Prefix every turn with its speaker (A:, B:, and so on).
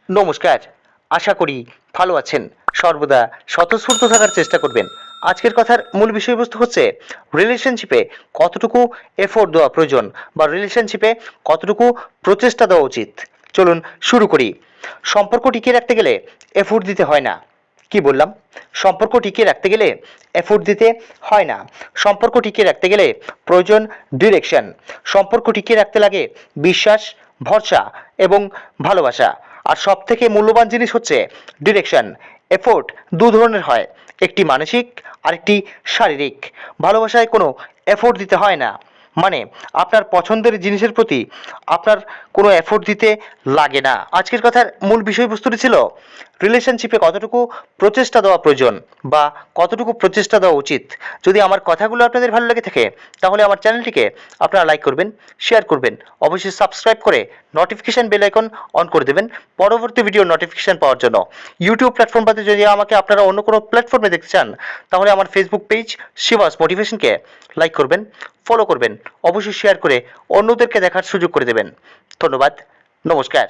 A: নমস্কার। আশা করি ভালো আছেন। সর্বদা স্বতঃস্ফূর্ত থাকার চেষ্টা করবেন। আজকের কথার মূল বিষয়বস্তু হচ্ছে রিলেশনশিপে কতটুকু এফোর্ট দেওয়া প্রয়োজন বা রিলেশনশিপে কতটুকু প্রচেষ্টা দেওয়া উচিত। চলুন শুরু করি। সম্পর্ক টিকিয়ে রাখতে গেলে এফোর্ট দিতে হয় না। কি বললাম? সম্পর্ক টিকিয়ে রাখতে গেলে এফোর্ট দিতে হয় না। সম্পর্ক টিকিয়ে রাখতে গেলে প্রয়োজন ডিরেকশন। সম্পর্ক টিকিয়ে রাখতে লাগে বিশ্বাস, ভরসা এবং ভালোবাসা। আর সব থেকে মূল্যবান জিনিস হচ্ছে ডিরেকশন। এফোর্ট দু ধরনের হয়, একটি মানসিক আরেকটি শারীরিক। ভালোবাসায় কোনো এফোর্ট দিতে হয় না, মানে আপনার পছন্দের জিনিসের প্রতি আপনার কোনো এফোর্ট দিতে লাগে না। আজকের কথার মূল বিষয়বস্তুটি ছিল রিলেশনশিপে কতটুকু প্রচেষ্টা দেওয়া প্রয়োজন বা কতটুকু প্রচেষ্টা দেওয়া উচিত। যদি আমার কথাগুলো আপনাদের ভালো লেগে থাকে তাহলে আমার চ্যানেলটিকে আপনারা লাইক করবেন, শেয়ার করবেন, অবশ্যই সাবস্ক্রাইব করে নোটিফিকেশন বেল আইকন অন করে দেবেন পরবর্তী ভিডিও নোটিফিকেশন পাওয়ার জন্য। ইউটিউব প্ল্যাটফর্ম বাদে যদি আমাকে আপনারা অন্য কোনো প্ল্যাটফর্মে দেখতে চান তাহলে আমার ফেসবুক পেজ শিবাস মোটিভেশনকে লাইক করবেন, ফলো করবেন, অবশ্যই শেয়ার করে অন্যদেরকে দেখার সুযোগ করে দেবেন। ধন্যবাদ। নমস্কার।